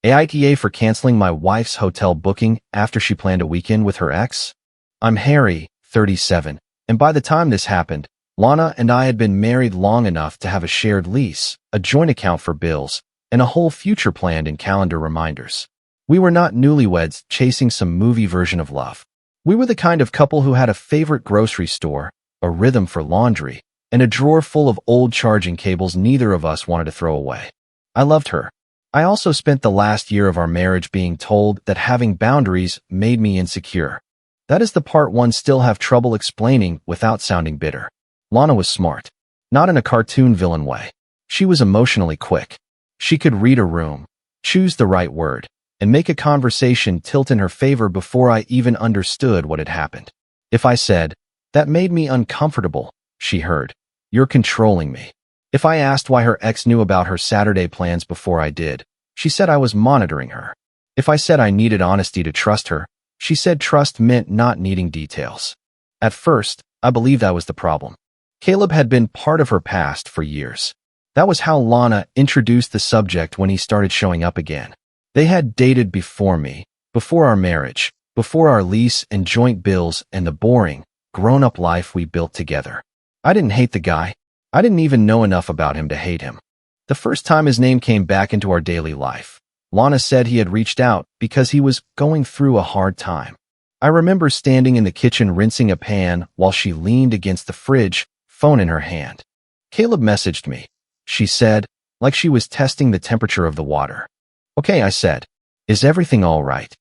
AITA for canceling my wife's hotel booking after she planned a weekend with her ex? I'm Harry, 37, and by the time this happened, Lana and I had been married long enough to have a shared lease, a joint account for bills, and a whole future planned in calendar reminders. We were not newlyweds chasing some movie version of love. We were the kind of couple who had a favorite grocery store, a rhythm for laundry, and a drawer full of old charging cables neither of us wanted to throw away. I loved her. I also spent the last year of our marriage being told that having boundaries made me insecure. That is the part one still have trouble explaining without sounding bitter. Lana was smart. Not in a cartoon villain way. She was emotionally quick. She could read a room, choose the right word, and make a conversation tilt in her favor before I even understood what had happened. If I said, "That made me uncomfortable," she heard, "You're controlling me." If I asked why her ex knew about her Saturday plans before I did, she said I was monitoring her. If I said I needed honesty to trust her, she said trust meant not needing details. At first, I believed I was the problem. Caleb had been part of her past for years. That was how Lana introduced the subject when he started showing up again. They had dated before me, before our marriage, before our lease and joint bills and the boring, grown-up life we built together. I didn't hate the guy. I didn't even know enough about him to hate him. The first time his name came back into our daily life, Lana said he had reached out because he was going through a hard time. I remember standing in the kitchen rinsing a pan while she leaned against the fridge, phone in her hand. "Caleb messaged me," she said, like she was testing the temperature of the water. "Okay," I said. "Is everything all right?"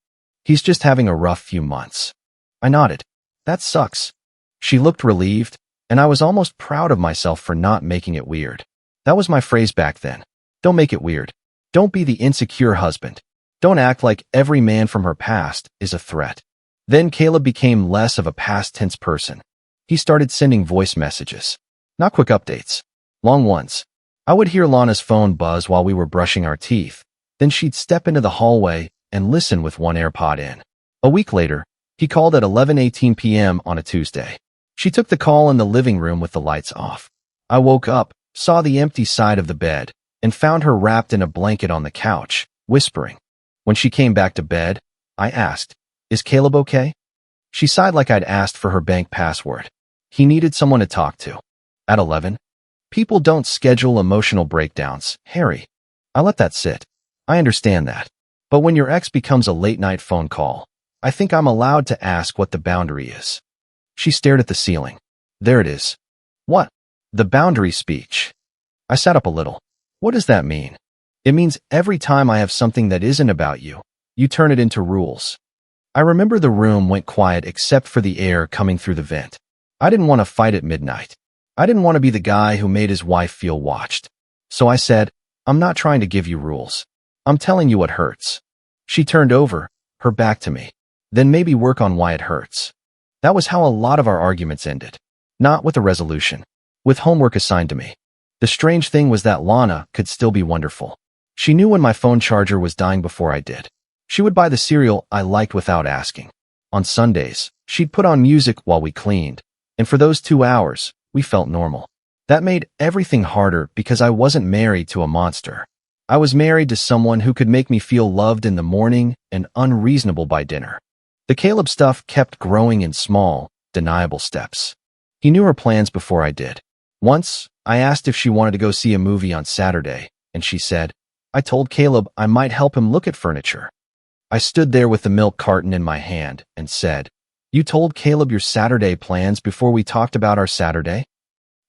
"He's just having a rough few months." I nodded. "That sucks." She looked relieved, and I was almost proud of myself for not making it weird. That was my phrase back then. Don't make it weird. Don't be the insecure husband. Don't act like every man from her past is a threat. Then Caleb became less of a past tense person. He started sending voice messages. Not quick updates. Long ones. I would hear Lana's phone buzz while we were brushing our teeth. Then she'd step into the hallway and listen with one AirPod in. A week later, he called at 11:18 p.m. on a Tuesday. She took the call in the living room with the lights off. I woke up, saw the empty side of the bed, and found her wrapped in a blanket on the couch, whispering. When she came back to bed, I asked, "Is Caleb okay?" She sighed like I'd asked for her bank password. He needed someone to talk to. At 11? People don't schedule emotional breakdowns, Harry. I let that sit. I understand that. But when your ex becomes a late-night phone call, I think I'm allowed to ask what the boundary is. She stared at the ceiling. There it is. What? The boundary speech. I sat up a little. What does that mean? It means every time I have something that isn't about you, you turn it into rules. I remember the room went quiet except for the air coming through the vent. I didn't want to fight at midnight. I didn't want to be the guy who made his wife feel watched. So I said, "I'm not trying to give you rules. I'm telling you what hurts." She turned over, her back to me. Then maybe work on why it hurts. That was how a lot of our arguments ended. Not with a resolution. With homework assigned to me. The strange thing was that Lana could still be wonderful. She knew when my phone charger was dying before I did. She would buy the cereal I liked without asking. On Sundays, she'd put on music while we cleaned. And for those 2 hours, we felt normal. That made everything harder because I wasn't married to a monster. I was married to someone who could make me feel loved in the morning and unreasonable by dinner. The Caleb stuff kept growing in small, deniable steps. He knew her plans before I did. Once, I asked if she wanted to go see a movie on Saturday, and she said, "I told Caleb I might help him look at furniture." I stood there with the milk carton in my hand and said, "You told Caleb your Saturday plans before we talked about our Saturday?"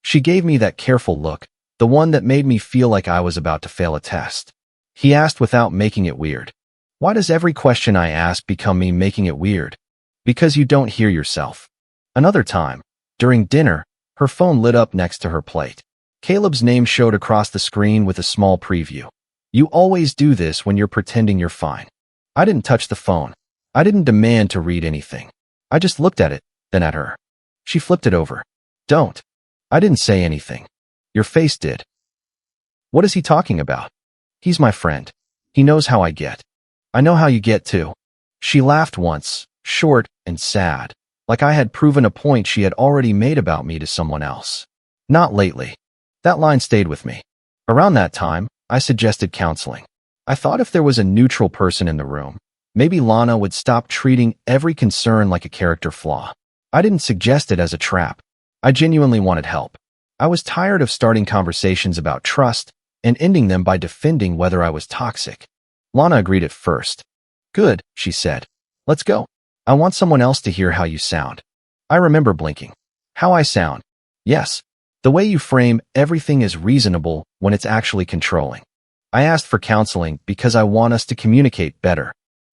She gave me that careful look, the one that made me feel like I was about to fail a test. He asked without making it weird. Why does every question I ask become me making it weird? Because you don't hear yourself. Another time, during dinner, her phone lit up next to her plate. Caleb's name showed across the screen with a small preview. You always do this when you're pretending you're fine. I didn't touch the phone. I didn't demand to read anything. I just looked at it, then at her. She flipped it over. Don't. I didn't say anything. Your face did. What is he talking about? He's my friend. He knows how I get. I know how you get too. She laughed once, short and sad, like I had proven a point she had already made about me to someone else. Not lately. That line stayed with me. Around that time, I suggested counseling. I thought if there was a neutral person in the room, maybe Lana would stop treating every concern like a character flaw. I didn't suggest it as a trap. I genuinely wanted help. I was tired of starting conversations about trust and ending them by defending whether I was toxic. Lana agreed at first. Good, she said. Let's go. I want someone else to hear how you sound. I remember blinking. How I sound? Yes. The way you frame everything is reasonable when it's actually controlling. I asked for counseling because I want us to communicate better.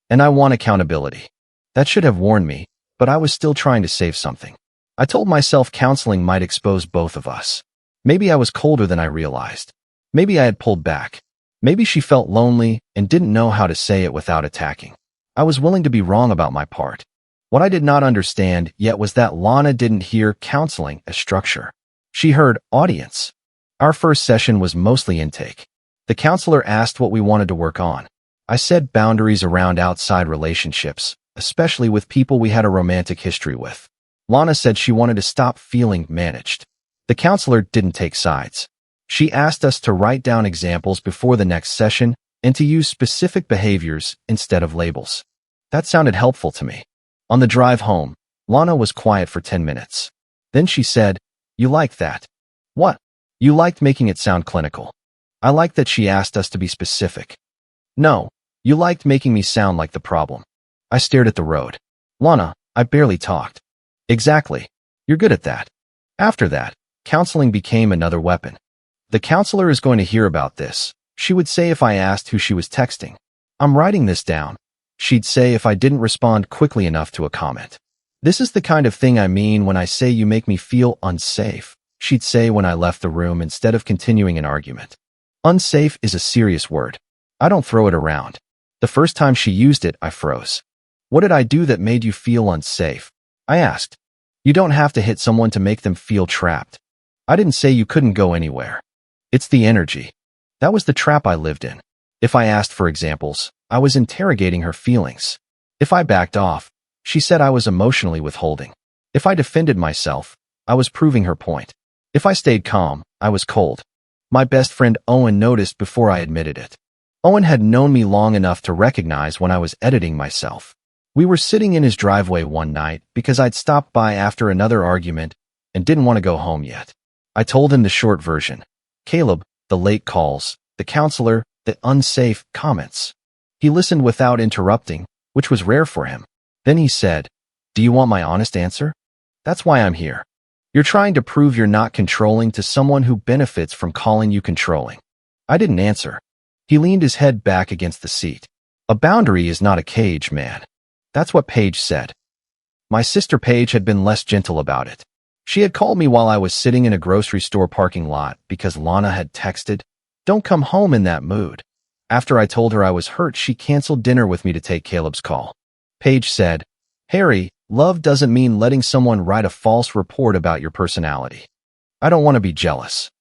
And I want accountability. That should have warned me, but I was still trying to save something. I told myself counseling might expose both of us. Maybe I was colder than I realized. Maybe I had pulled back. Maybe she felt lonely and didn't know how to say it without attacking. I was willing to be wrong about my part. What I did not understand yet was that Lana didn't hear counseling as structure. She heard audience. Our first session was mostly intake. The counselor asked what we wanted to work on. I said boundaries around outside relationships, especially with people we had a romantic history with. Lana said she wanted to stop feeling managed. The counselor didn't take sides. She asked us to write down examples before the next session and to use specific behaviors instead of labels. That sounded helpful to me. On the drive home, Lana was quiet for 10 minutes. Then she said, "You liked that." "What?" "You liked making it sound clinical." I liked that she asked us to be specific. "No, you liked making me sound like the problem." I stared at the road. "Lana, I barely talked." "Exactly. You're good at that." After that, counseling became another weapon. "The counselor is going to hear about this," she would say if I asked who she was texting. "I'm writing this down," she'd say if I didn't respond quickly enough to a comment. "This is the kind of thing I mean when I say you make me feel unsafe," she'd say when I left the room instead of continuing an argument. Unsafe is a serious word. I don't throw it around. The first time she used it, I froze. "What did I do that made you feel unsafe?" I asked. "You don't have to hit someone to make them feel trapped." I didn't say you couldn't go anywhere. It's the energy. That was the trap I lived in. If I asked for examples, I was interrogating her feelings. If I backed off, she said I was emotionally withholding. If I defended myself, I was proving her point. If I stayed calm, I was cold. My best friend Owen noticed before I admitted it. Owen had known me long enough to recognize when I was editing myself. We were sitting in his driveway one night because I'd stopped by after another argument and didn't want to go home yet. I told him the short version. Caleb, the late calls, the counselor, the unsafe comments. He listened without interrupting, which was rare for him. Then he said, "Do you want my honest answer? That's why I'm here. You're trying to prove you're not controlling to someone who benefits from calling you controlling." I didn't answer. He leaned his head back against the seat. "A boundary is not a cage, man." That's what Paige said. My sister Paige had been less gentle about it. She had called me while I was sitting in a grocery store parking lot because Lana had texted, "Don't come home in that mood." After I told her I was hurt, she canceled dinner with me to take Caleb's call. Paige said, "Harry, love doesn't mean letting someone write a false report about your personality." I don't want to be jealous.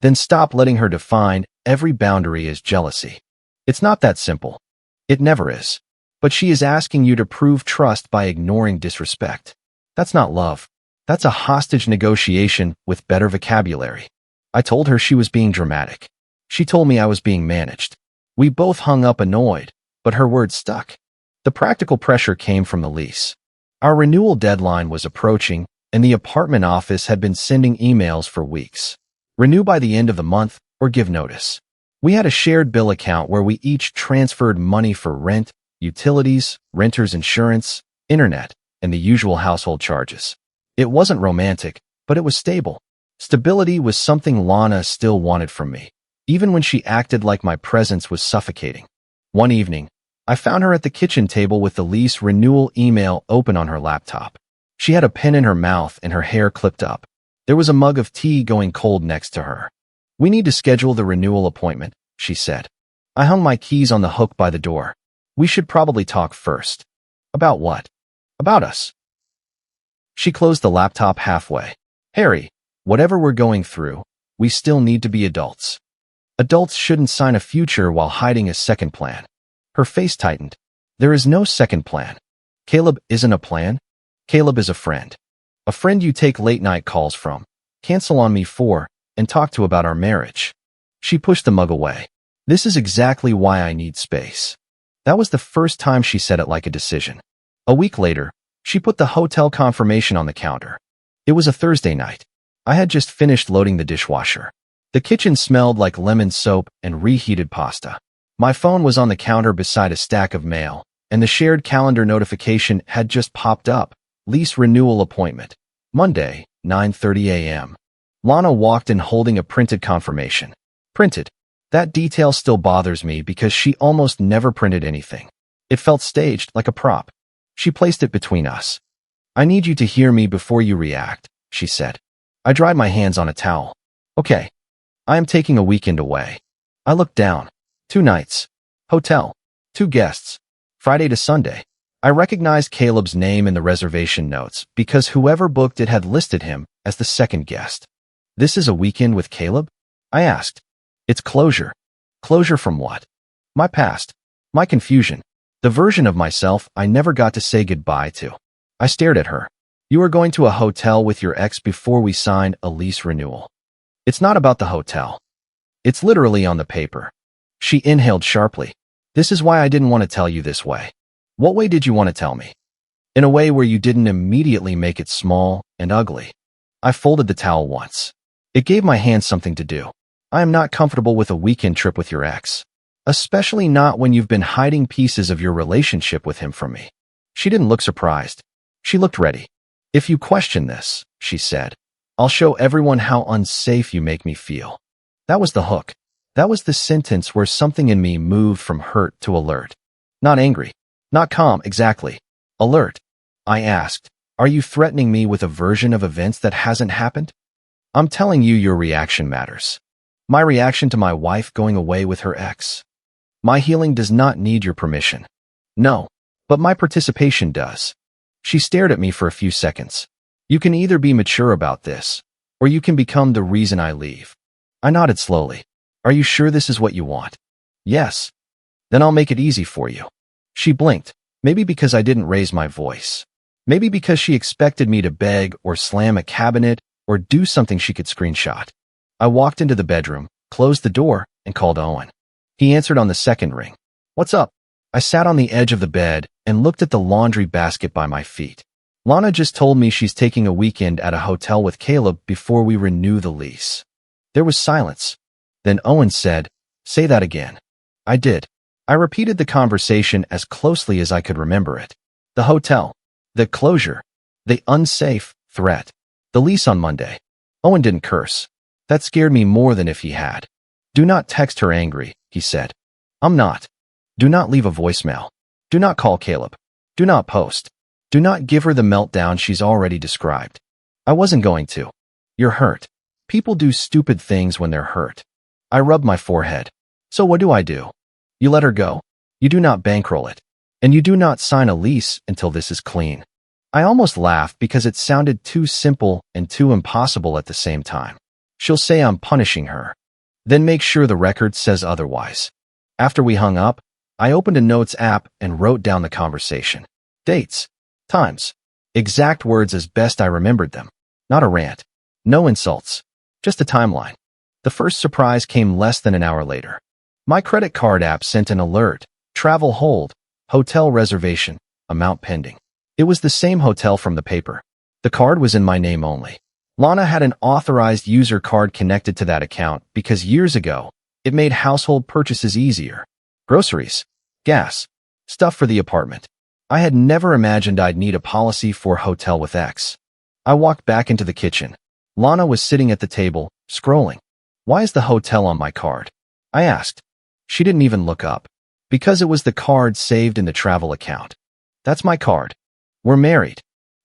Then stop letting her define every boundary as jealousy. It's not that simple. It never is. But she is asking you to prove trust by ignoring disrespect. That's not love. That's a hostage negotiation with better vocabulary. I told her she was being dramatic. She told me I was being managed. We both hung up annoyed, but her words stuck. The practical pressure came from the lease. Our renewal deadline was approaching, and the apartment office had been sending emails for weeks. Renew by the end of the month or give notice. We had a shared bill account where we each transferred money for rent, utilities, renter's insurance, internet, and the usual household charges. It wasn't romantic, but it was stable. Stability was something Lana still wanted from me, even when she acted like my presence was suffocating. One evening, I found her at the kitchen table with the lease renewal email open on her laptop. She had a pen in her mouth and her hair clipped up. There was a mug of tea going cold next to her. "We need to schedule the renewal appointment," she said. I hung my keys on the hook by the door. "We should probably talk first." "About what?" "About us." She closed the laptop halfway. "Harry, whatever we're going through, we still need to be adults. Adults shouldn't sign a future while hiding a second plan." Her face tightened. "There is no second plan. Caleb isn't a plan. Caleb is a friend. A friend you take late-night calls from, cancel on me for, and talk to about our marriage." She pushed the mug away. This is exactly why I need space. That was the first time she said it like a decision. A week later, she put the hotel confirmation on the counter. It was a Thursday night. I had just finished loading the dishwasher. The kitchen smelled like lemon soap and reheated pasta. My phone was on the counter beside a stack of mail, and the shared calendar notification had just popped up. Lease renewal appointment. Monday, 9:30 a.m. Lana walked in holding a printed confirmation. Printed. That detail still bothers me because she almost never printed anything. It felt staged, like a prop. She placed it between us. I need you to hear me before you react, she said. I dried my hands on a towel. Okay. I am taking a weekend away. I looked down. 2 nights. Hotel. 2 guests. Friday to Sunday. I recognized Caleb's name in the reservation notes because whoever booked it had listed him as the second guest. This is a weekend with Caleb? I asked. It's closure. Closure from what? My past. My confusion. The version of myself I never got to say goodbye to. I stared at her. You are going to a hotel with your ex before we sign a lease renewal. It's not about the hotel. It's literally on the paper. She inhaled sharply. This is why I didn't want to tell you this way. What way did you want to tell me? In a way where you didn't immediately make it small and ugly. I folded the towel once. It gave my hands something to do. I am not comfortable with a weekend trip with your ex. Especially not when you've been hiding pieces of your relationship with him from me. She didn't look surprised. She looked ready. If you question this, she said, I'll show everyone how unsafe you make me feel. That was the hook. That was the sentence where something in me moved from hurt to alert. Not angry. Not calm, exactly. Alert. I asked, are you threatening me with a version of events that hasn't happened? I'm telling you your reaction matters. My reaction to my wife going away with her ex. My healing does not need your permission. No, but my participation does. She stared at me for a few seconds. You can either be mature about this, or you can become the reason I leave. I nodded slowly. Are you sure this is what you want? Yes. Then I'll make it easy for you. She blinked, maybe because I didn't raise my voice. Maybe because she expected me to beg or slam a cabinet or do something she could screenshot. I walked into the bedroom, closed the door, and called Owen. He answered on the second ring. What's up? I sat on the edge of the bed and looked at the laundry basket by my feet. Lana just told me she's taking a weekend at a hotel with Caleb before we renew the lease. There was silence. Then Owen said, say that again. I did. I repeated the conversation as closely as I could remember it. The hotel. The closure. The unsafe threat. The lease on Monday. Owen didn't curse. That scared me more than if he had. Do not text her angry, he said. I'm not. Do not leave a voicemail. Do not call Caleb. Do not post. Do not give her the meltdown she's already described. I wasn't going to. You're hurt. People do stupid things when they're hurt. I rubbed my forehead. So what do? You let her go. You do not bankroll it. And you do not sign a lease until this is clean. I almost laughed because it sounded too simple and too impossible at the same time. She'll say I'm punishing her. Then make sure the record says otherwise. After we hung up, I opened a notes app and wrote down the conversation. Dates. Times. Exact words as best I remembered them. Not a rant. No insults. Just a timeline. The first surprise came less than an hour later. My credit card app sent an alert. Travel hold. Hotel reservation. Amount pending. It was the same hotel from the paper. The card was in my name only. Lana had an authorized user card connected to that account because years ago, it made household purchases easier. Groceries. Gas. Stuff for the apartment. I had never imagined I'd need a policy for hotel with X. I walked back into the kitchen. Lana was sitting at the table, scrolling. Why is the hotel on my card? I asked. She didn't even look up. Because it was the card saved in the travel account. That's my card. We're married.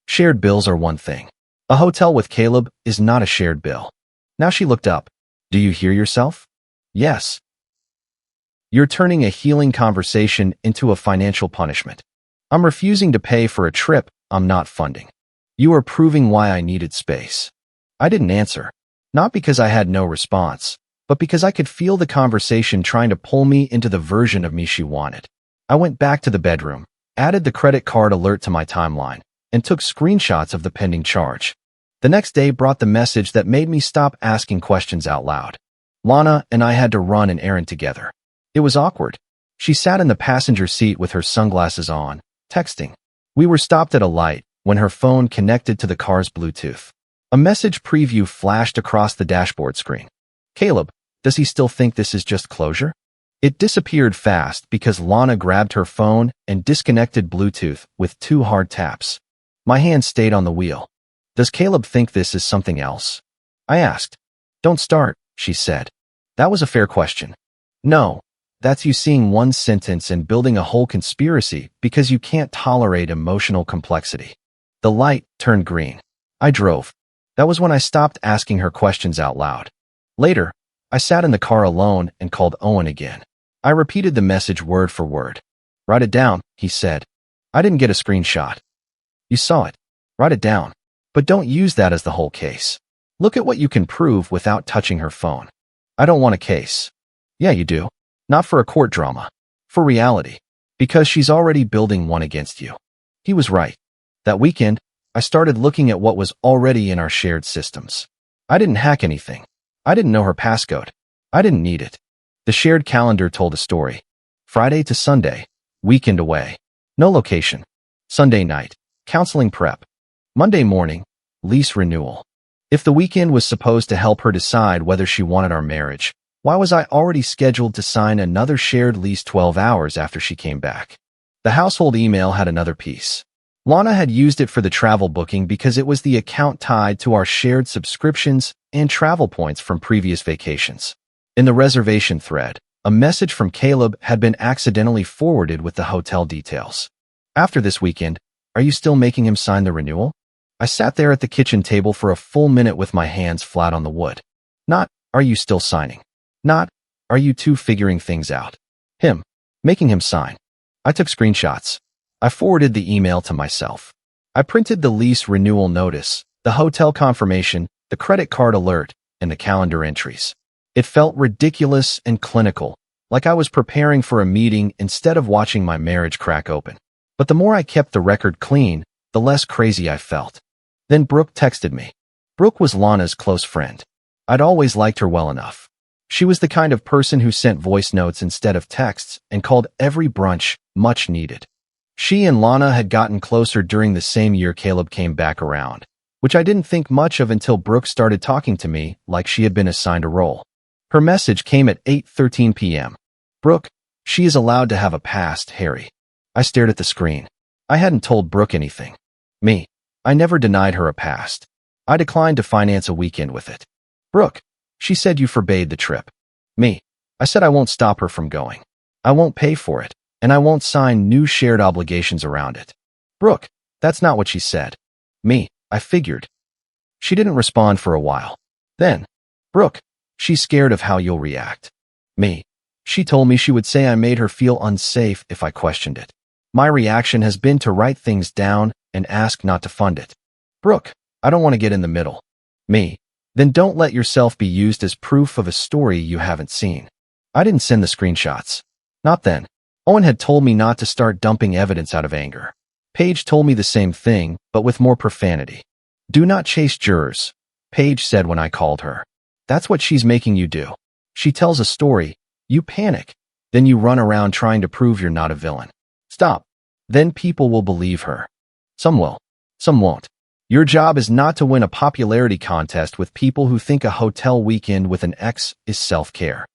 Shared bills are one thing. A hotel with Caleb is not a shared bill. Now she looked up. Do you hear yourself? Yes. You're turning a healing conversation into a financial punishment. I'm refusing to pay for a trip I'm not funding. You are proving why I needed space. I didn't answer. Not because I had no response, but because I could feel the conversation trying to pull me into the version of me she wanted. I went back to the bedroom, added the credit card alert to my timeline, and took screenshots of the pending charge. The next day brought the message that made me stop asking questions out loud. Lana and I had to run an errand together. It was awkward. She sat in the passenger seat with her sunglasses on, texting. We were stopped at a light when her phone connected to the car's Bluetooth. A message preview flashed across the dashboard screen. Caleb, does he still think this is just closure? It disappeared fast because Lana grabbed her phone and disconnected Bluetooth with 2 hard taps. My hand stayed on the wheel. Does Caleb think this is something else? I asked. Don't start, she said. That was a fair question. No, that's you seeing one sentence and building a whole conspiracy because you can't tolerate emotional complexity. The light turned green. I drove. That was when I stopped asking her questions out loud. Later, I sat in the car alone and called Owen again. I repeated the message word for word. Write it down, he said. I didn't get a screenshot. You saw it. Write it down. But don't use that as the whole case. Look at what you can prove without touching her phone. I don't want a case. Yeah, you do. Not for a court drama. For reality. Because she's already building one against you. He was right. That weekend, I started looking at what was already in our shared systems. I didn't hack anything. I didn't know her passcode. I didn't need it. The shared calendar told a story. Friday to Sunday, weekend away. No location. Sunday night, counseling prep. Monday morning, lease renewal. If the weekend was supposed to help her decide whether she wanted our marriage, why was I already scheduled to sign another shared lease 12 hours after she came back? The household email had another piece. Lana had used it for the travel booking because it was the account tied to our shared subscriptions and travel points from previous vacations. In the reservation thread, a message from Caleb had been accidentally forwarded with the hotel details. After this weekend, are you still making him sign the renewal? I sat there at the kitchen table for a full minute with my hands flat on the wood. Not, are you still signing? Not, are you two figuring things out? Him. Making him sign. I took screenshots. I forwarded the email to myself. I printed the lease renewal notice, the hotel confirmation, the credit card alert, and the calendar entries. It felt ridiculous and clinical, like I was preparing for a meeting instead of watching my marriage crack open. But the more I kept the record clean, the less crazy I felt. Then Brooke texted me. Brooke was Lana's close friend. I'd always liked her well enough. She was the kind of person who sent voice notes instead of texts and called every brunch much needed. She and Lana had gotten closer during the same year Caleb came back around, which I didn't think much of until Brooke started talking to me like she had been assigned a role. Her message came at 8:13 p.m. Brooke, she is allowed to have a past, Harry. I stared at the screen. I hadn't told Brooke anything. Me. I never denied her a past. I declined to finance a weekend with it. Brooke, she said you forbade the trip. Me. I said I won't stop her from going. I won't pay for it, and I won't sign new shared obligations around it. Brooke, that's not what she said. Me. I figured. She didn't respond for a while. Then, Brooke, she's scared of how you'll react. Me. She told me she would say I made her feel unsafe if I questioned it. My reaction has been to write things down and ask not to fund it. Brooke, I don't want to get in the middle. Me. Then don't let yourself be used as proof of a story you haven't seen. I didn't send the screenshots. Not then. Owen had told me not to start dumping evidence out of anger. Paige told me the same thing, but with more profanity. Do not chase jurors, Paige said when I called her. That's what she's making you do. She tells a story, you panic, then you run around trying to prove you're not a villain. Stop. Then people will believe her. Some will. Some won't. Your job is not to win a popularity contest with people who think a hotel weekend with an ex is self-care.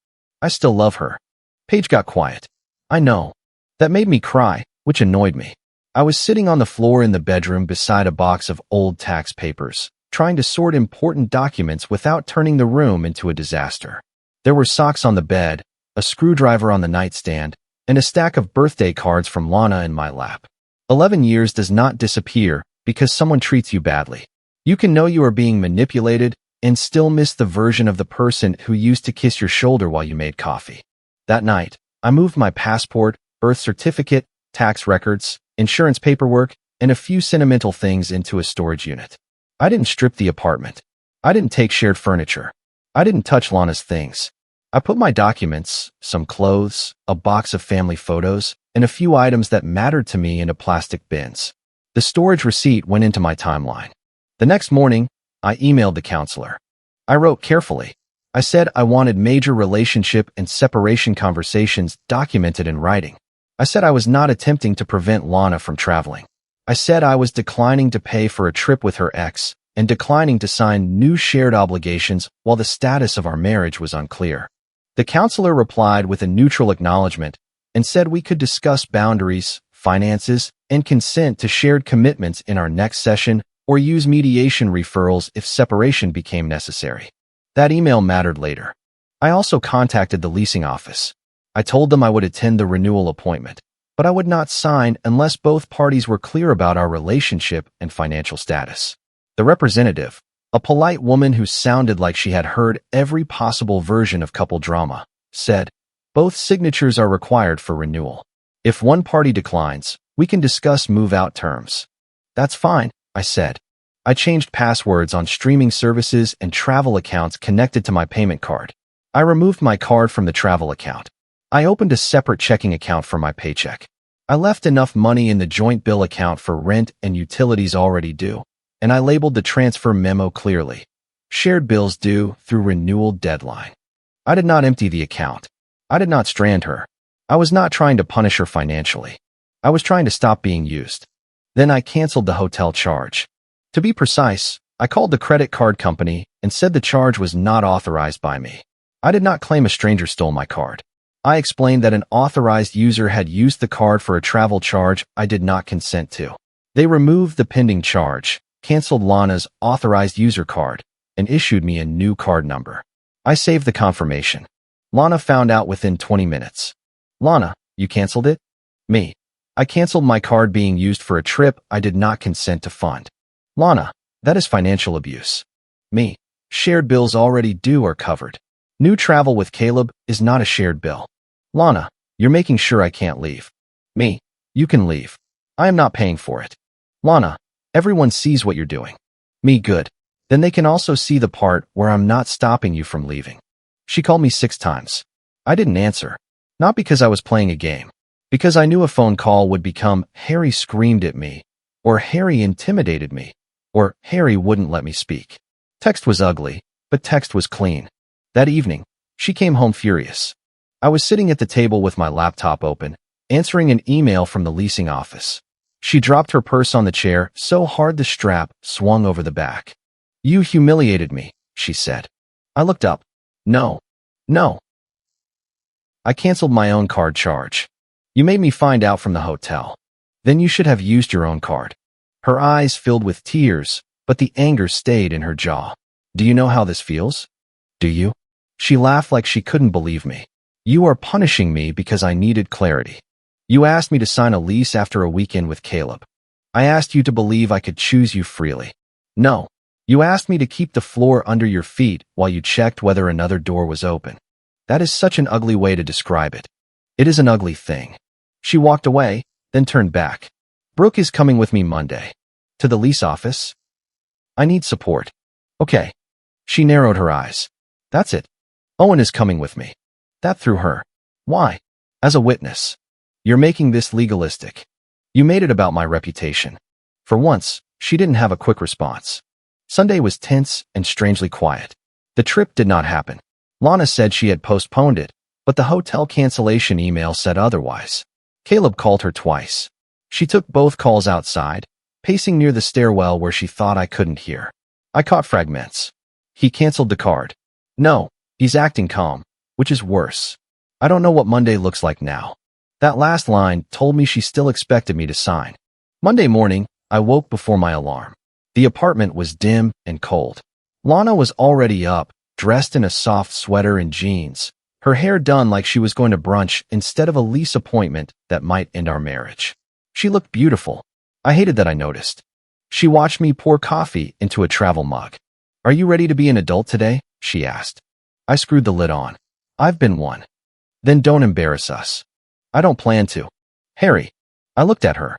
I still love her. Paige got quiet. I know. That made me cry, which annoyed me. I was sitting on the floor in the bedroom beside a box of old tax papers, trying to sort important documents without turning the room into a disaster. There were socks on the bed, a screwdriver on the nightstand, and a stack of birthday cards from Lana in my lap. 11 years does not disappear because someone treats you badly. You can know you are being manipulated and still miss the version of the person who used to kiss your shoulder while you made coffee. That night, I moved my passport, birth certificate, tax records, insurance paperwork, and a few sentimental things into a storage unit. I didn't strip the apartment. I didn't take shared furniture. I didn't touch Lana's things. I put my documents, some clothes, a box of family photos, and a few items that mattered to me into plastic bins. The storage receipt went into my timeline. The next morning, I emailed the counselor. I wrote carefully. I said I wanted major relationship and separation conversations documented in writing. I said I was not attempting to prevent Lana from traveling. I said I was declining to pay for a trip with her ex and declining to sign new shared obligations while the status of our marriage was unclear. The counselor replied with a neutral acknowledgement and said we could discuss boundaries, finances, and consent to shared commitments in our next session or use mediation referrals if separation became necessary. That email mattered later. I also contacted the leasing office. I told them I would attend the renewal appointment, but I would not sign unless both parties were clear about our relationship and financial status. The representative, a polite woman who sounded like she had heard every possible version of couple drama, said, "Both signatures are required for renewal. If one party declines, we can discuss move-out terms." "That's fine," I said. I changed passwords on streaming services and travel accounts connected to my payment card. I removed my card from the travel account. I opened a separate checking account for my paycheck. I left enough money in the joint bill account for rent and utilities already due, and I labeled the transfer memo clearly. Shared bills due through renewal deadline. I did not empty the account. I did not strand her. I was not trying to punish her financially. I was trying to stop being used. Then I canceled the hotel charge. To be precise, I called the credit card company and said the charge was not authorized by me. I did not claim a stranger stole my card. I explained that an authorized user had used the card for a travel charge I did not consent to. They removed the pending charge, canceled Lana's authorized user card, and issued me a new card number. I saved the confirmation. Lana found out within 20 minutes. "Lana, you canceled it?" "Me. I canceled my card being used for a trip I did not consent to fund." "Lana, that is financial abuse." "Me. Shared bills already due are covered. New travel with Caleb is not a shared bill." "Lana, you're making sure I can't leave." "Me. You can leave. I am not paying for it." "Lana, everyone sees what you're doing." "Me. Good. Then they can also see the part where I'm not stopping you from leaving." She called me 6 times. I didn't answer. Not because I was playing a game. Because I knew a phone call would become "Harry screamed at me," or "Harry intimidated me," or "Harry wouldn't let me speak." Text was ugly, but text was clean. That evening, she came home furious. I was sitting at the table with my laptop open, answering an email from the leasing office. She dropped her purse on the chair so hard the strap swung over the back. "You humiliated me," she said. I looked up. No. I canceled my own card charge. "You made me find out from the hotel. Then you should have used your own card." Her eyes filled with tears, but the anger stayed in her jaw. "Do you know how this feels? Do you?" She laughed like she couldn't believe me. "You are punishing me because I needed clarity. You asked me to sign a lease after a weekend with Caleb. I asked you to believe I could choose you freely. No. You asked me to keep the floor under your feet while you checked whether another door was open. That is such an ugly way to describe it. It is an ugly thing." She walked away, then turned back. "Brooke is coming with me Monday." "To the lease office?" "I need support." "Okay." She narrowed her eyes. "That's it. Owen is coming with me." That threw her. "Why?" "As a witness." "You're making this legalistic. You made it about my reputation." For once, she didn't have a quick response. Sunday was tense and strangely quiet. The trip did not happen. Lana said she had postponed it, but the hotel cancellation email said otherwise. Caleb called her twice. She took both calls outside, pacing near the stairwell where she thought I couldn't hear. I caught fragments. "He canceled the card." "No, he's acting calm, which is worse. I don't know what Monday looks like now." That last line told me she still expected me to sign. Monday morning, I woke before my alarm. The apartment was dim and cold. Lana was already up, dressed in a soft sweater and jeans, her hair done like she was going to brunch instead of a lease appointment that might end our marriage. She looked beautiful. I hated that I noticed. She watched me pour coffee into a travel mug. "Are you ready to be an adult today?" she asked. I screwed the lid on. "I've been one." "Then don't embarrass us." "I don't plan to." "Harry." I looked at her.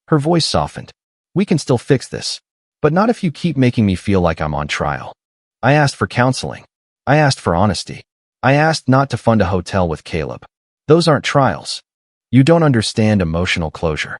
Her voice softened. "We can still fix this, but not if you keep making me feel like I'm on trial." I asked for counseling. I asked for honesty. I asked not to fund a hotel with Caleb. Those aren't trials. You don't understand emotional closure.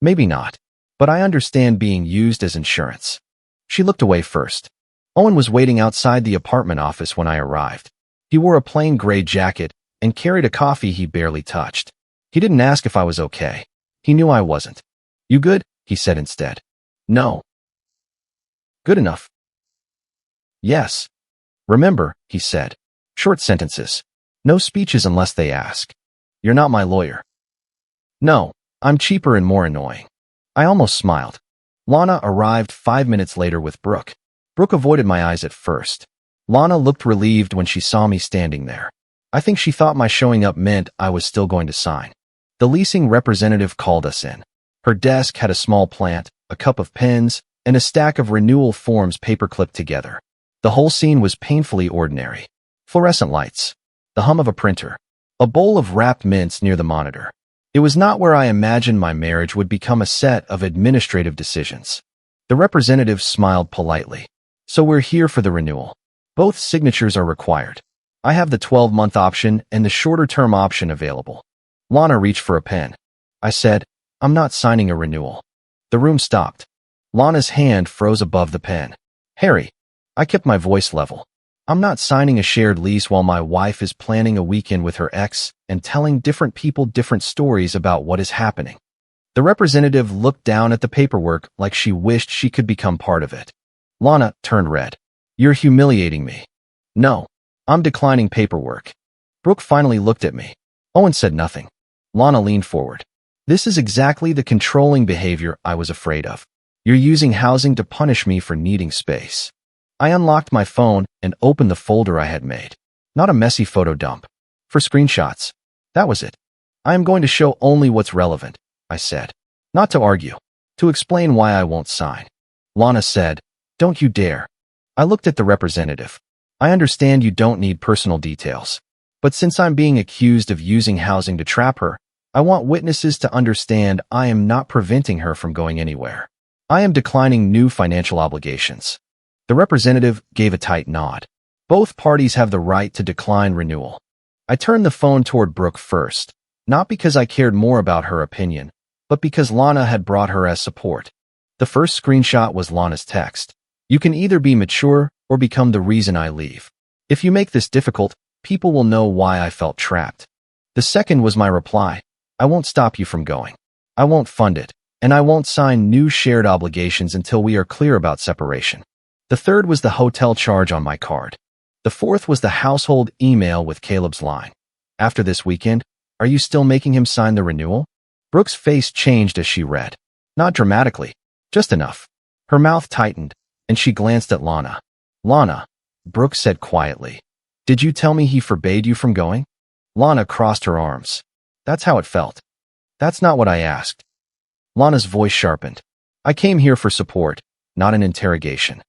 Maybe not, but I understand being used as insurance. She looked away first. Owen was waiting outside the apartment office when I arrived. He wore a plain gray jacket and carried a coffee he barely touched. He didn't ask if I was okay. He knew I wasn't. "You good?" he said instead. "No." "Good enough." "Yes." "Remember," he said. "Short sentences. No speeches unless they ask. You're not my lawyer." "No, I'm cheaper and more annoying." I almost smiled. Lana arrived 5 minutes later with Brooke. Brooke avoided my eyes at first. Lana looked relieved when she saw me standing there. I think she thought my showing up meant I was still going to sign. The leasing representative called us in. Her desk had a small plant, a cup of pens, and a stack of renewal forms paper-clipped together. The whole scene was painfully ordinary. Fluorescent lights, the hum of a printer, a bowl of wrapped mints near the monitor. It was not where I imagined my marriage would become a set of administrative decisions. The representative smiled politely. "So we're here for the renewal. Both signatures are required. I have the 12-month option and the shorter-term option available." Lana reached for a pen. I said, "I'm not signing a renewal." The room stopped. Lana's hand froze above the pen. "Harry," I kept my voice level. "I'm not signing a shared lease while my wife is planning a weekend with her ex and telling different people different stories about what is happening." The representative looked down at the paperwork like she wished she could become part of it. Lana turned red. "You're humiliating me." "No, I'm declining paperwork." Brooke finally looked at me. Owen said nothing. Lana leaned forward. "This is exactly the controlling behavior I was afraid of. You're using housing to punish me for needing space." I unlocked my phone and opened the folder I had made. Not a messy photo dump. For screenshots. That was it. "I am going to show only what's relevant," I said. "Not to argue. To explain why I won't sign." Lana said, "Don't you dare." I looked at the representative. "I understand you don't need personal details. But since I'm being accused of using housing to trap her, I want witnesses to understand I am not preventing her from going anywhere. I am declining new financial obligations." The representative gave a tight nod. "Both parties have the right to decline renewal." I turned the phone toward Brooke first, not because I cared more about her opinion, but because Lana had brought her as support. The first screenshot was Lana's text. "You can either be mature or become the reason I leave. If you make this difficult, people will know why I felt trapped." The second was my reply. "I won't stop you from going. I won't fund it, and I won't sign new shared obligations until we are clear about separation." The third was the hotel charge on my card. The fourth was the household email with Caleb's line. "After this weekend, are you still making him sign the renewal?" Brooke's face changed as she read. Not dramatically, just enough. Her mouth tightened, and she glanced at Lana. "Lana," Brooke said quietly, "did you tell me he forbade you from going?" Lana crossed her arms. "That's how it felt." "That's not what I asked." Lana's voice sharpened. "I came here for support, not an interrogation."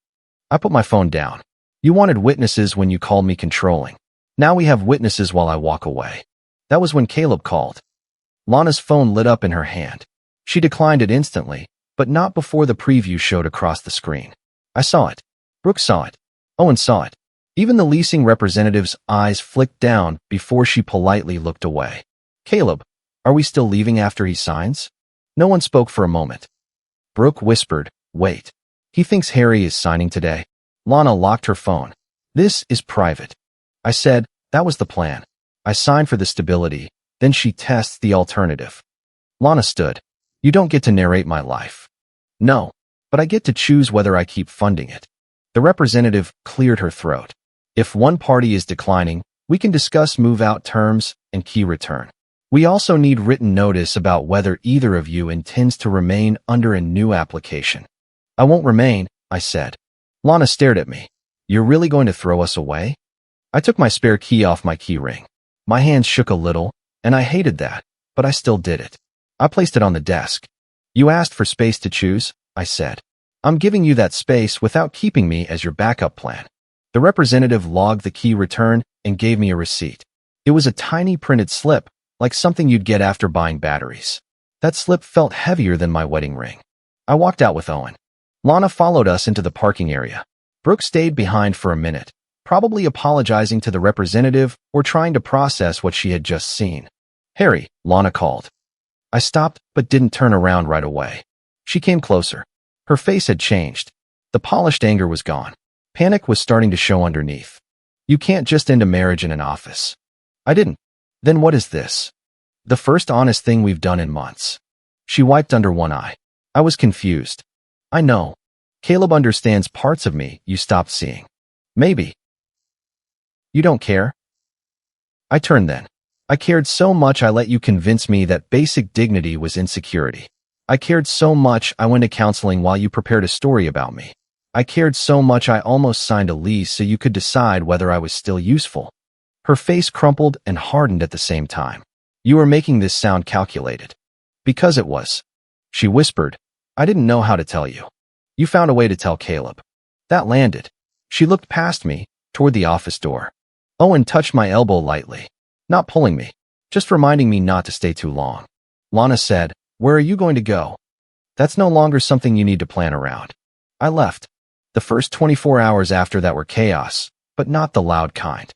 I put my phone down. "You wanted witnesses when you called me controlling. Now we have witnesses while I walk away." That was when Caleb called. Lana's phone lit up in her hand. She declined it instantly, but not before the preview showed across the screen. I saw it. Brooke saw it. Owen saw it. Even the leasing representative's eyes flicked down before she politely looked away. "Caleb, are we still leaving after he signs?" No one spoke for a moment. Brooke whispered, "Wait. He thinks Harry is signing today." Lana locked her phone. "This is private." I said, "That was the plan. I signed for the stability, then she tests the alternative." Lana stood. "You don't get to narrate my life." "No, but I get to choose whether I keep funding it." The representative cleared her throat. "If one party is declining, we can discuss move-out terms and key return. We also need written notice about whether either of you intends to remain under a new application." "I won't remain," I said. Lana stared at me. "You're really going to throw us away?" I took my spare key off my key ring. My hands shook a little, and I hated that, but I still did it. I placed it on the desk. "You asked for space to choose," I said. "I'm giving you that space without keeping me as your backup plan." The representative logged the key return and gave me a receipt. It was a tiny printed slip, like something you'd get after buying batteries. That slip felt heavier than my wedding ring. I walked out with Owen. Lana followed us into the parking area. Brooke stayed behind for a minute, probably apologizing to the representative or trying to process what she had just seen. "Harry," Lana called. I stopped, but didn't turn around right away. She came closer. Her face had changed. The polished anger was gone. Panic was starting to show underneath. You can't just end a marriage in an office. I didn't. Then what is this? The first honest thing we've done in months. She wiped under one eye. I was confused. I know. Caleb understands parts of me you stopped seeing. Maybe. You don't care? I turned then. I cared so much I let you convince me that basic dignity was insecurity. I cared so much I went to counseling while you prepared a story about me. I cared so much I almost signed a lease so you could decide whether I was still useful. Her face crumpled and hardened at the same time. You were making this sound calculated. Because it was. She whispered. I didn't know how to tell you. You found a way to tell Caleb. That landed. She looked past me, toward the office door. Owen touched my elbow lightly. Not pulling me, just reminding me not to stay too long. Lana said, where are you going to go? That's no longer something you need to plan around. I left. The first 24 hours after that were chaos, but not the loud kind.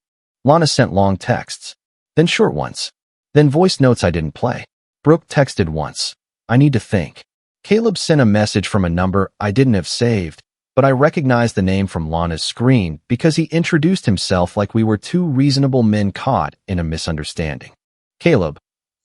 Lana sent long texts, then short ones, then voice notes I didn't play. Brooke texted once. I need to think. Caleb sent a message from a number I didn't have saved, but I recognized the name from Lana's screen because he introduced himself like we were two reasonable men caught in a misunderstanding. Caleb.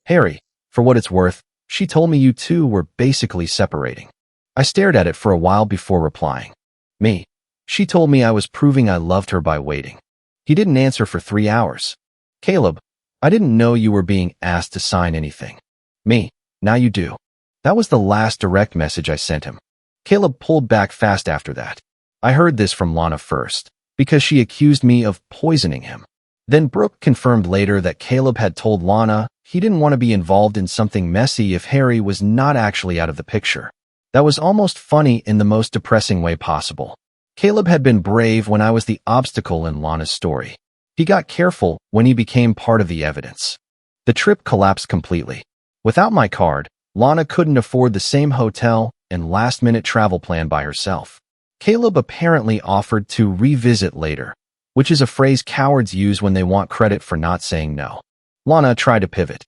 Harry, for what it's worth, she told me you two were basically separating. I stared at it for a while before replying. Me. She told me I was proving I loved her by waiting. He didn't answer for 3 hours. Caleb. I didn't know you were being asked to sign anything. Me. Now you do. That was the last direct message I sent him. Caleb pulled back fast after that. I heard this from Lana first, because she accused me of poisoning him. Then Brooke confirmed later that Caleb had told Lana he didn't want to be involved in something messy if Harry was not actually out of the picture. That was almost funny in the most depressing way possible. Caleb had been brave when I was the obstacle in Lana's story. He got careful when he became part of the evidence. The trip collapsed completely. Without my card, Lana couldn't afford the same hotel and last-minute travel plan by herself. Caleb apparently offered to revisit later, which is a phrase cowards use when they want credit for not saying no. Lana tried to pivot.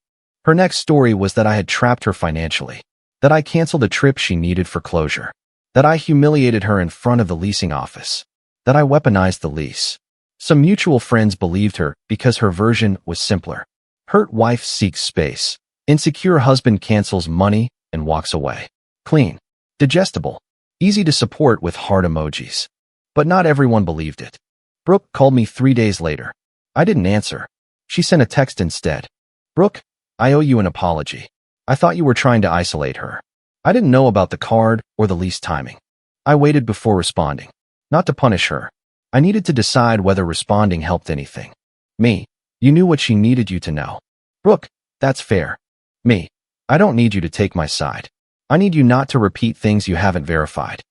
Her next story was that I had trapped her financially, that I canceled a trip she needed for closure, that I humiliated her in front of the leasing office, that I weaponized the lease. Some mutual friends believed her because her version was simpler. Hurt wife seeks space. Insecure husband cancels money and walks away. Clean. Digestible. Easy to support with heart emojis. But not everyone believed it. Brooke called me 3 days later. I didn't answer. She sent a text instead. Brooke, I owe you an apology. I thought you were trying to isolate her. I didn't know about the card or the lease timing. I waited before responding. Not to punish her. I needed to decide whether responding helped anything. Me, you knew what she needed you to know. Brooke, that's fair. Me, I don't need you to take my side. I need you not to repeat things you haven't verified.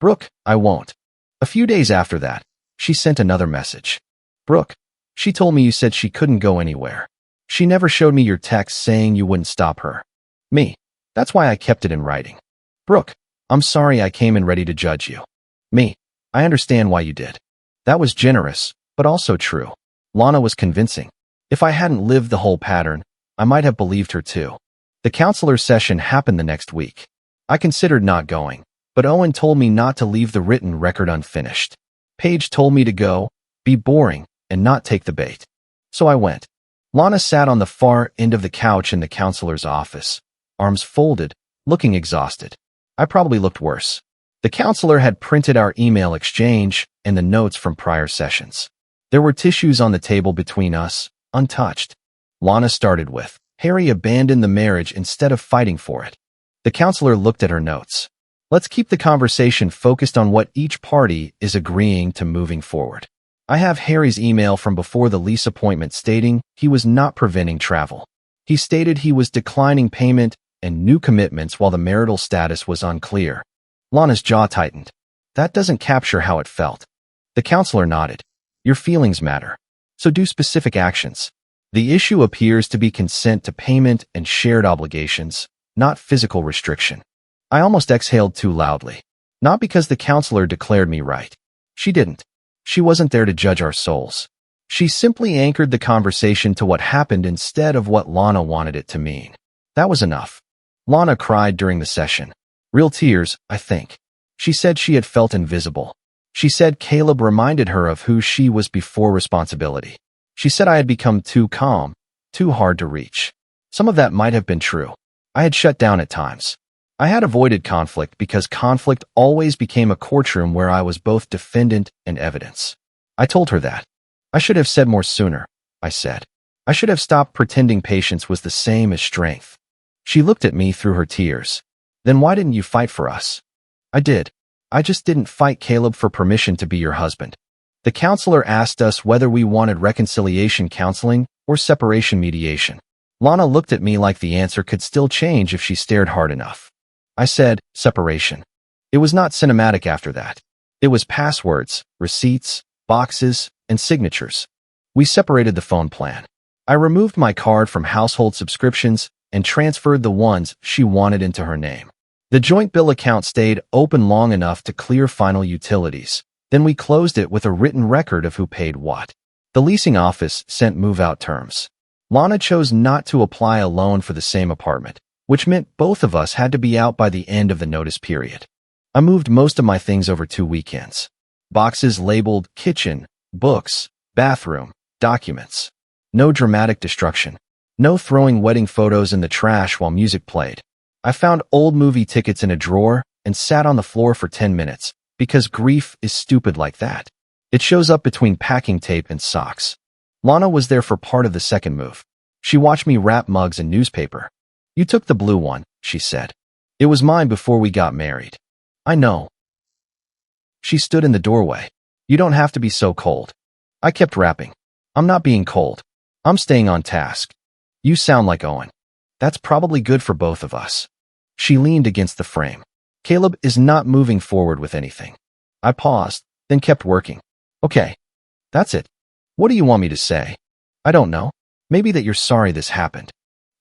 Brooke, I won't. A few days after that, she sent another message. Brooke, she told me you said she couldn't go anywhere. She never showed me your text saying you wouldn't stop her. Me, that's why I kept it in writing. Brooke, I'm sorry I came in ready to judge you. Me, I understand why you did. That was generous, but also true. Lana was convincing. If I hadn't lived the whole pattern, I might have believed her too. The counselor session happened the next week. I considered not going, but Owen told me not to leave the written record unfinished. Paige told me to go, be boring, and not take the bait. So I went. Lana sat on the far end of the couch in the counselor's office, arms folded, looking exhausted. I probably looked worse. The counselor had printed our email exchange and the notes from prior sessions. There were tissues on the table between us, untouched. Lana started with, Harry abandoned the marriage instead of fighting for it. The counselor looked at her notes. Let's keep the conversation focused on what each party is agreeing to moving forward. I have Harry's email from before the lease appointment stating he was not preventing travel. He stated he was declining payment and new commitments while the marital status was unclear. Lana's jaw tightened. That doesn't capture how it felt. The counselor nodded. Your feelings matter. So do specific actions. The issue appears to be consent to payment and shared obligations, not physical restriction. I almost exhaled too loudly. Not because the counselor declared me right. She didn't. She wasn't there to judge our souls. She simply anchored the conversation to what happened instead of what Lana wanted it to mean. That was enough. Lana cried during the session. Real tears, I think. She said she had felt invisible. She said Caleb reminded her of who she was before responsibility. She said I had become too calm, too hard to reach. Some of that might have been true. I had shut down at times. I had avoided conflict because conflict always became a courtroom where I was both defendant and evidence. I told her that. I should have said more sooner, I said. I should have stopped pretending patience was the same as strength. She looked at me through her tears. Then why didn't you fight for us? I did. I just didn't fight Caleb for permission to be your husband. The counselor asked us whether we wanted reconciliation counseling or separation mediation. Lana looked at me like the answer could still change if she stared hard enough. I said, separation. It was not cinematic after that. It was passwords, receipts, boxes, and signatures. We separated the phone plan. I removed my card from household subscriptions and transferred the ones she wanted into her name. The joint bill account stayed open long enough to clear final utilities. Then we closed it with a written record of who paid what. The leasing office sent move-out terms. Lana chose not to apply a loan for the same apartment, which meant both of us had to be out by the end of the notice period. I moved most of my things over 2 weekends. Boxes labeled kitchen, books, bathroom, documents. No dramatic destruction. No throwing wedding photos in the trash while music played. I found old movie tickets in a drawer and sat on the floor for 10 minutes. Because grief is stupid like that. It shows up between packing tape and socks. Lana was there for part of the second move. She watched me wrap mugs and newspaper. You took the blue one, she said. It was mine before we got married. I know. She stood in the doorway. You don't have to be so cold. I kept wrapping. I'm not being cold. I'm staying on task. You sound like Owen. That's probably good for both of us. She leaned against the frame. Caleb is not moving forward with anything. I paused, then kept working. Okay. That's it. What do you want me to say? I don't know. Maybe that you're sorry this happened.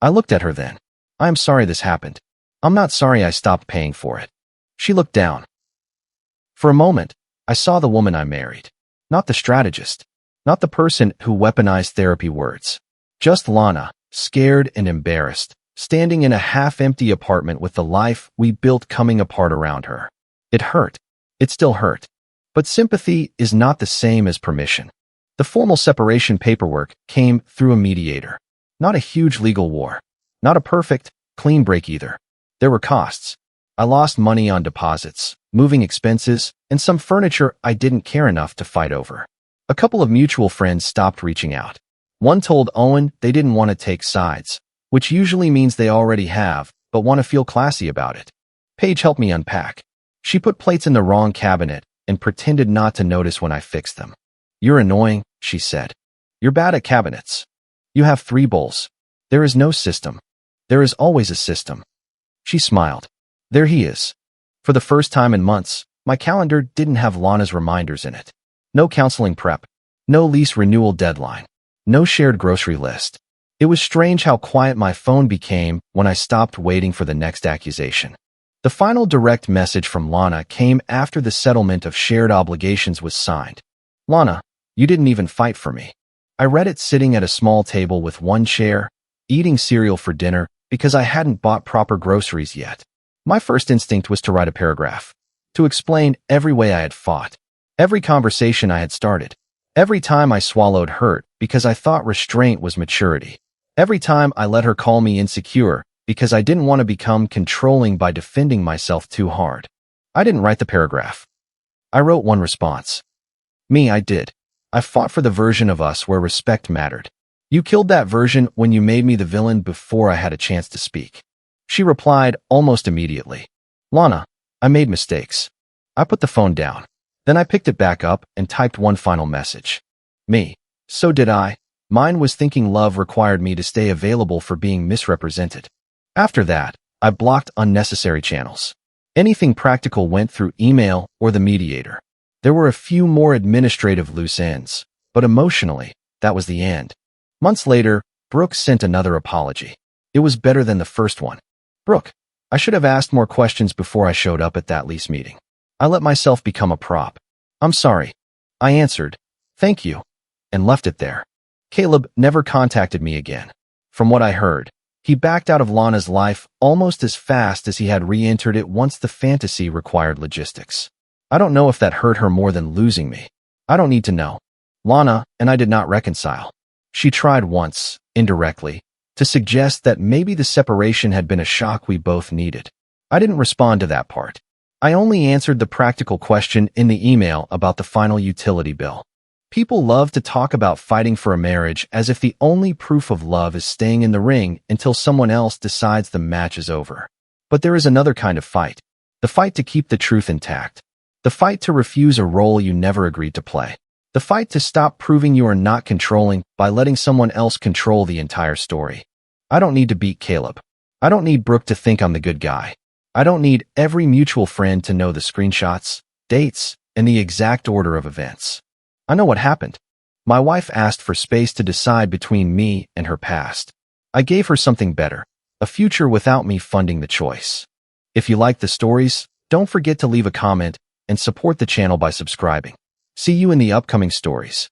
I looked at her then. I am sorry this happened. I'm not sorry I stopped paying for it. She looked down. For a moment, I saw the woman I married. Not the strategist. Not the person who weaponized therapy words. Just Lana, scared and embarrassed, standing in a half-empty apartment with the life we built coming apart around her. It hurt. It still hurt. But sympathy is not the same as permission. The formal separation paperwork came through a mediator. Not a huge legal war. Not a perfect, clean break either. There were costs. I lost money on deposits, moving expenses, and some furniture I didn't care enough to fight over. A couple of mutual friends stopped reaching out. One told Owen they didn't want to take sides, which usually means they already have, but want to feel classy about it. Paige helped me unpack. She put plates in the wrong cabinet and pretended not to notice when I fixed them. You're annoying, she said. You're bad at cabinets. You have 3 bowls. There is no system. There is always a system. She smiled. There he is. For the first time in months, my calendar didn't have Lana's reminders in it. No counseling prep. No lease renewal deadline. No shared grocery list. It was strange how quiet my phone became when I stopped waiting for the next accusation. The final direct message from Lana came after the settlement of shared obligations was signed. Lana, you didn't even fight for me. I read it sitting at a small table with 1 chair, eating cereal for dinner because I hadn't bought proper groceries yet. My first instinct was to write a paragraph, to explain every way I had fought, every conversation I had started, every time I swallowed hurt because I thought restraint was maturity. Every time I let her call me insecure because I didn't want to become controlling by defending myself too hard. I didn't write the paragraph. I wrote one response. Me, I did. I fought for the version of us where respect mattered. You killed that version when you made me the villain before I had a chance to speak. She replied almost immediately. Lana, I made mistakes. I put the phone down. Then I picked it back up and typed one final message. Me. So did I. Mine was thinking love required me to stay available for being misrepresented. After that, I blocked unnecessary channels. Anything practical went through email or the mediator. There were a few more administrative loose ends, but emotionally, that was the end. Months later, Brooke sent another apology. It was better than the first one. Brooke, I should have asked more questions before I showed up at that lease meeting. I let myself become a prop. I'm sorry. I answered, thank you, and left it there. Caleb never contacted me again. From what I heard, he backed out of Lana's life almost as fast as he had re-entered it once the fantasy required logistics. I don't know if that hurt her more than losing me. I don't need to know. Lana and I did not reconcile. She tried once, indirectly, to suggest that maybe the separation had been a shock we both needed. I didn't respond to that part. I only answered the practical question in the email about the final utility bill. People love to talk about fighting for a marriage as if the only proof of love is staying in the ring until someone else decides the match is over. But there is another kind of fight. The fight to keep the truth intact. The fight to refuse a role you never agreed to play. The fight to stop proving you are not controlling by letting someone else control the entire story. I don't need to beat Caleb. I don't need Brooke to think I'm the good guy. I don't need every mutual friend to know the screenshots, dates, and the exact order of events. I know what happened. My wife asked for space to decide between me and her past. I gave her something better, a future without me funding the choice. If you like the stories, don't forget to leave a comment and support the channel by subscribing. See you in the upcoming stories.